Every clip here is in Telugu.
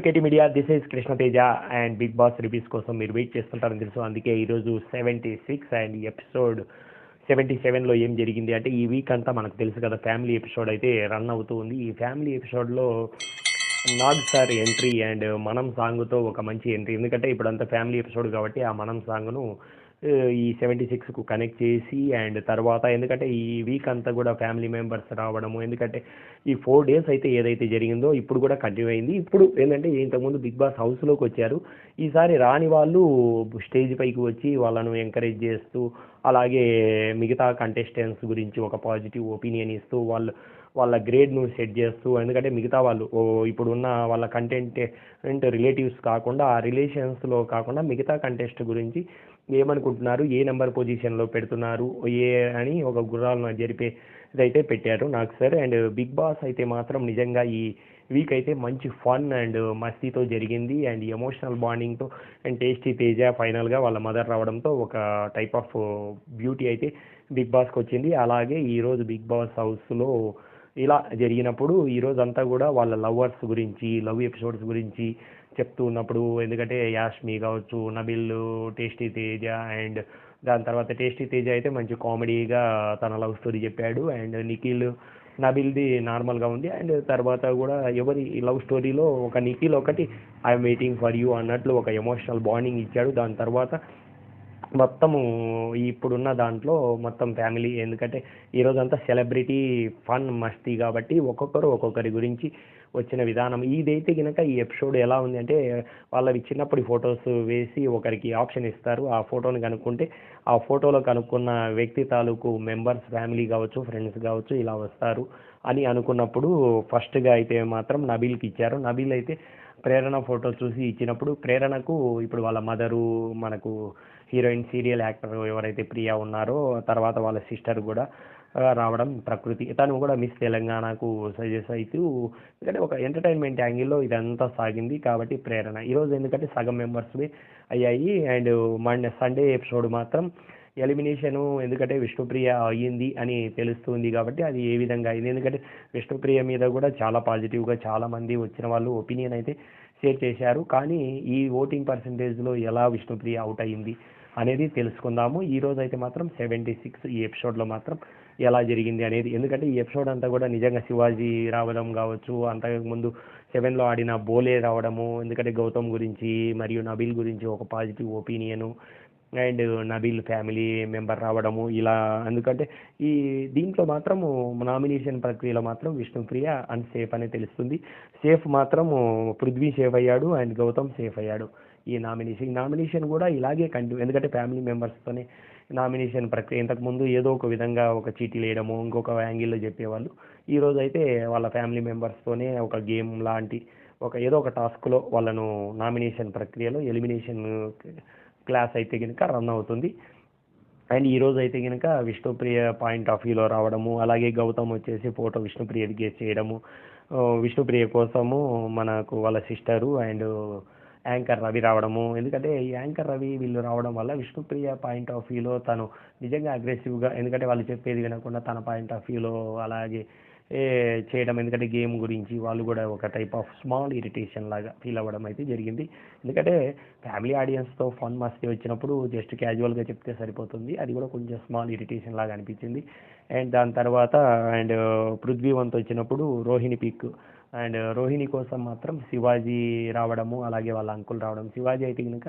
KT media this is Krishnateja and Bigg Boss reviews కోసం మీరు వెయిట్ చేస్తుంటారని తెలుసు. అందుకే ఈరోజు 76 అండ్ ఎపిసోడ్ 77లో ఏం జరిగింది అంటే, ఈ వీక్ అంతా మనకు తెలుసు కదా, ఫ్యామిలీ ఎపిసోడ్ అయితే రన్ అవుతూ ఉంది. ఈ ఫ్యామిలీ ఎపిసోడ్లో నాగ్ సార్ ఎంట్రీ అండ్ మనం సాంగ్తో ఒక మంచి ఎంట్రీ. ఎందుకంటే ఇప్పుడంతా ఫ్యామిలీ ఎపిసోడ్ కాబట్టి ఆ మనం సాంగ్ను ఈ 76కు కనెక్ట్ చేసి అండ్ తర్వాత ఎందుకంటే ఈ వీక్ అంతా కూడా ఫ్యామిలీ మెంబర్స్ రావడము, ఎందుకంటే ఈ 4 days అయితే ఏదైతే జరిగిందో ఇప్పుడు కూడా కంటిన్యూ అయింది. ఇప్పుడు ఏంటంటే ఇంతకుముందు బిగ్ బాస్ హౌస్లోకి వచ్చారు, ఈసారి రాని వాళ్ళు స్టేజ్ పైకి వచ్చి వాళ్ళను ఎంకరేజ్ చేస్తూ, అలాగే మిగతా కంటెస్టెంట్స్ గురించి ఒక పాజిటివ్ ఒపీనియన్ ఇస్తూ వాళ్ళ గ్రేడ్ను సెట్ చేస్తూ, ఎందుకంటే మిగతా వాళ్ళు ఇప్పుడున్న వాళ్ళ కంటెంట్ రిలేటివ్స్ కాకుండా, ఆ రిలేషన్స్లో కాకుండా మిగతా కంటెస్ట్ గురించి ఏమనుకుంటున్నారు, ఏ నెంబర్ పొజిషన్లో పెడుతున్నారు అని ఒక గుర్రాలను జరిపే ఇదైతే పెట్టారు నాకు సార్. అండ్ బిగ్ బాస్ అయితే మాత్రం నిజంగా ఈ వీక్ అయితే మంచి ఫన్ అండ్ మస్తీతో జరిగింది అండ్ ఎమోషనల్ బాండింగ్తో. అండ్ టేస్టీ తేజ ఫైనల్గా వాళ్ళ మదర్ రావడంతో ఒక టైప్ ఆఫ్ బ్యూటీ అయితే బిగ్ బాస్కి వచ్చింది. అలాగే ఈరోజు బిగ్ బాస్ హౌస్లో ఇలా జరిగినప్పుడు ఈరోజు అంతా కూడా వాళ్ళ లవర్స్ గురించి, లవ్ ఎపిసోడ్స్ గురించి చెప్తూ ఉన్నప్పుడు, ఎందుకంటే యాష్మి కావచ్చు, నబిల్, టేస్టీ తేజ అండ్ దాని తర్వాత టేస్టీ తేజ అయితే మంచి కామెడీగా తన లవ్ స్టోరీ చెప్పాడు. అండ్ నిఖిల్, నబిల్ది నార్మల్గా ఉంది. అండ్ తర్వాత కూడా ఎవరి లవ్ స్టోరీలో ఒక నిఖిల్ ఒకటి ఐఎమ్ వెయిటింగ్ ఫర్ యూ అన్నట్లు ఒక ఎమోషనల్ బాండింగ్ ఇచ్చాడు. దాని తర్వాత మొత్తము ఇప్పుడున్న దాంట్లో మొత్తం ఫ్యామిలీ, ఎందుకంటే ఈరోజంతా సెలబ్రిటీ ఫన్ మస్తీ కాబట్టి ఒక్కొక్కరు ఒక్కొక్కరి గురించి వచ్చిన విధానం ఇదైతే కనుక ఈ ఎపిసోడ్ ఎలా ఉంది అంటే, వాళ్ళవి చిన్నప్పటి ఫొటోస్ వేసి ఒకరికి ఆప్షన్ ఇస్తారు, ఆ ఫోటోని కనుక్కుంటే ఆ ఫోటోలో కనుక్కున్న వ్యక్తి తాలూకు మెంబర్స్, ఫ్యామిలీ కావచ్చు, ఫ్రెండ్స్ కావచ్చు, ఇలా వస్తారు అని అనుకున్నప్పుడు ఫస్ట్గా అయితే మాత్రం నబీల్కి ఇచ్చారు. నబీల్ అయితే ప్రేరణ ఫోటో చూసి ఇచ్చినప్పుడు, ప్రేరణకు ఇప్పుడు వాళ్ళ మదరు, మనకు హీరోయిన్ సీరియల్ యాక్టర్ ఎవరైతే ప్రియా ఉన్నారో, తర్వాత వాళ్ళ సిస్టర్ కూడా రావడం, ప్రకృతి తను కూడా మిస్ తెలంగాణకు సజెస్ట్ అవుతూ, ఎందుకంటే ఒక ఎంటర్టైన్మెంట్ యాంగిల్లో ఇదంతా సాగింది. కాబట్టి ప్రేరణ ఈరోజు ఎందుకంటే సగం మెంబర్స్వి అయ్యాయి. అండ్ సండే ఎపిసోడ్ మాత్రం ఎలిమినేషను, ఎందుకంటే విష్ణుప్రియ అయ్యింది అని తెలుస్తుంది కాబట్టి అది ఏ విధంగా అయింది, ఎందుకంటే విష్ణుప్రియ మీద కూడా చాలా పాజిటివ్గా చాలామంది వచ్చిన వాళ్ళు ఒపీనియన్ అయితే షేర్ చేశారు. కానీ ఈ ఓటింగ్ పర్సంటేజ్లో ఎలా విష్ణుప్రియ అవుట్ అయ్యింది అనేది తెలుసుకుందాము. ఈరోజు అయితే మాత్రం 76 ఈ ఎపిసోడ్లో మాత్రం ఎలా జరిగింది అనేది, ఎందుకంటే ఈ ఎపిసోడ్ అంతా కూడా నిజంగా శివాజీ రావడం కావచ్చు, అంతకుముందు 7లో ఆడిన బోలే రావడము, ఎందుకంటే గౌతమ్ గురించి మరియు నబీల్ గురించి ఒక positive opinion, and Nabeel family member రావడము ఇలా. ఎందుకంటే ఈ దీంట్లో మాత్రము నామినేషన్ ప్రక్రియలో మాత్రం విష్ణుప్రియ అన్సేఫ్ అని తెలుస్తుంది. సేఫ్ మాత్రం పృథ్వీ సేఫ్ అయ్యాడు అండ్ గౌతమ్ సేఫ్ అయ్యాడు. ఈ నామినేషన్ కూడా ఇలాగే కంటిన్యూ, ఎందుకంటే ఫ్యామిలీ మెంబర్స్తోనే నామినేషన్ ప్రక్రియ. ఇంతకుముందు ఏదో ఒక విధంగా ఒక చీటీలు వేయడము, ఇంకొక యాంగిల్లో చెప్పేవాళ్ళు. ఈరోజు అయితే వాళ్ళ ఫ్యామిలీ మెంబర్స్తోనే ఒక గేమ్ లాంటి ఏదో ఒక టాస్క్లో వాళ్ళను నామినేషన్ ప్రక్రియలో ఎలిమినేషన్ క్లాస్ అయితే కనుక రన్ అవుతుంది. అండ్ ఈరోజు అయితే కనుక విష్ణుప్రియ పాయింట్ ఆఫ్ వ్యూలో రావడము, అలాగే గౌతమ్ వచ్చేసి ఫోటో విష్ణుప్రియది గెస్ చేయడము, విష్ణుప్రియ కోసము మనకు వాళ్ళ సిస్టరు అండ్ యాంకర్ రవి రావడము, ఎందుకంటే ఈ యాంకర్ రవి వీళ్ళు రావడం వల్ల విష్ణుప్రియ పాయింట్ ఆఫ్ వ్యూలో తను నిజంగా అగ్రెసివ్గా, ఎందుకంటే వాళ్ళు చెప్పేది వినకుండా తన పాయింట్ ఆఫ్ వ్యూలో అలాగే చేయడం, ఎందుకంటే గేమ్ గురించి వాళ్ళు కూడా ఒక టైప్ ఆఫ్ స్మాల్ ఇరిటేషన్ లాగా ఫీల్ అవ్వడం అయితే జరిగింది. ఎందుకంటే ఫ్యామిలీ ఆడియన్స్తో ఫన్ మస్తీ వచ్చినప్పుడు జస్ట్ క్యాజువల్గా చెప్తే సరిపోతుంది, అది కూడా కొంచెం స్మాల్ ఇరిటేషన్ లాగా అనిపించింది. అండ్ దాని తర్వాత అండ్ పృథ్వీ వంతు వచ్చినప్పుడు రోహిణి పిక్, అండ్ రోహిణి కోసం మాత్రం శివాజీ రావడము, అలాగే వాళ్ళ అంకుల్ రావడం. శివాజీ అయితే కనుక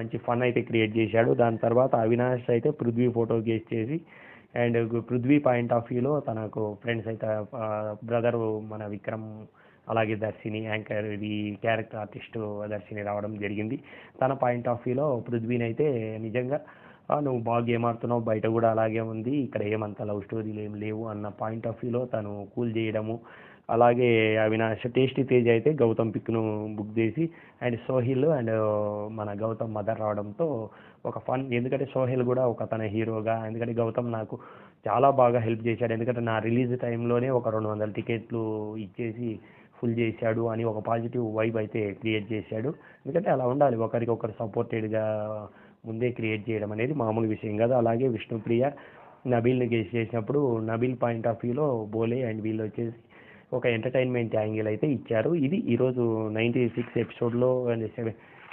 మంచి ఫన్ అయితే క్రియేట్ చేశాడు. దాని తర్వాత అవినాష్ అయితే పృథ్వీ ఫోటో గేస్ చేసి, అండ్ పృథ్వీ పాయింట్ ఆఫ్ వ్యూలో తనకు ఫ్రెండ్స్ అయితే బ్రదరు మన విక్రమ్, అలాగే దర్శిని యాంకర్ ఇది క్యారెక్టర్ ఆర్టిస్టు దర్శిని రావడం జరిగింది. తన పాయింట్ ఆఫ్ వ్యూలో పృథ్వీని అయితే నిజంగా నువ్వు బాగా గేమ్ ఆడుతున్నావు, బయట కూడా అలాగే ఉంది, ఇక్కడ ఏమంత లవ్ స్టోరీలు ఏం లేవు అన్న పాయింట్ ఆఫ్ వ్యూలో తను కూల్ చేయడము. అలాగే అవినాష్, టేస్టీ తేజ్ అయితే గౌతమ్ పిక్ను బుక్ చేసి, అండ్ సోహిల్ అండ్ మన గౌతమ్ మదర్ రావడంతో ఒక ఫన్, ఎందుకంటే సోహెల్ కూడా ఒక తన హీరోగా, ఎందుకంటే గౌతమ్ నాకు చాలా బాగా హెల్ప్ చేశాడు, ఎందుకంటే నా రిలీజ్ టైంలోనే ఒక 200 టికెట్లు ఇచ్చేసి ఫుల్ చేశాడు అని ఒక పాజిటివ్ వైబ్ అయితే క్రియేట్ చేశాడు. ఎందుకంటే అలా ఉండాలి, ఒకరికొకరు సపోర్టెడ్గా ముందే క్రియేట్ చేయడం అనేది మామూలు విషయం కాదు. అలాగే విష్ణుప్రియ నబీల్ని గెస్ చేసినప్పుడు నబీల్ పాయింట్ ఆఫ్ వ్యూలో బోలే అండ్ వీళ్ళు వచ్చేసి ఒక ఎంటర్టైన్మెంట్ యాంగిల్ అయితే ఇచ్చారు. ఇది ఈరోజు 96 ఎపిసోడ్లో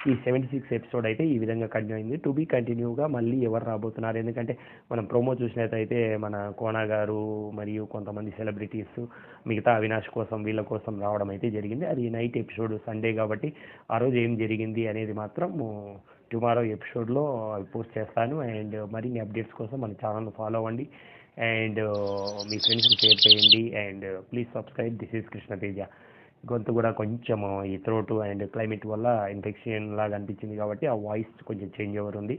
ఈ 76 ఎపిసోడ్ అయితే ఈ విధంగా కంటిన్యూ అయింది. టు బీ కంటిన్యూగా మళ్ళీ ఎవరు రాబోతున్నారు, ఎందుకంటే మనం ప్రోమో చూసినట్టయితే మన కోనా గారు మరియు కొంతమంది సెలబ్రిటీస్ మిగతా అవినాష్ కోసం వీళ్ళ కోసం రావడం అయితే జరిగింది. అది నైట్ ఎపిసోడ్, సండే కాబట్టి ఆ రోజు ఏం జరిగింది అనేది మాత్రం టుమారో ఎపిసోడ్లో పోస్ట్ చేస్తాను. అండ్ మరిన్ని అప్డేట్స్ కోసం మన ఛానల్ని ఫాలో అవ్వండి అండ్ మీ ఫ్రెండ్స్కి షేర్ చేయండి and please subscribe. This is Krishna Teja. గొంతు కూడా కొంచెం ఈ థ్రోట్ అండ్ క్లైమేట్ వల్ల ఇన్ఫెక్షన్ లాగా అనిపించింది కాబట్టి ఆ వాయిస్ కొంచెం చేంజ్ ఓవర్ ఉంది.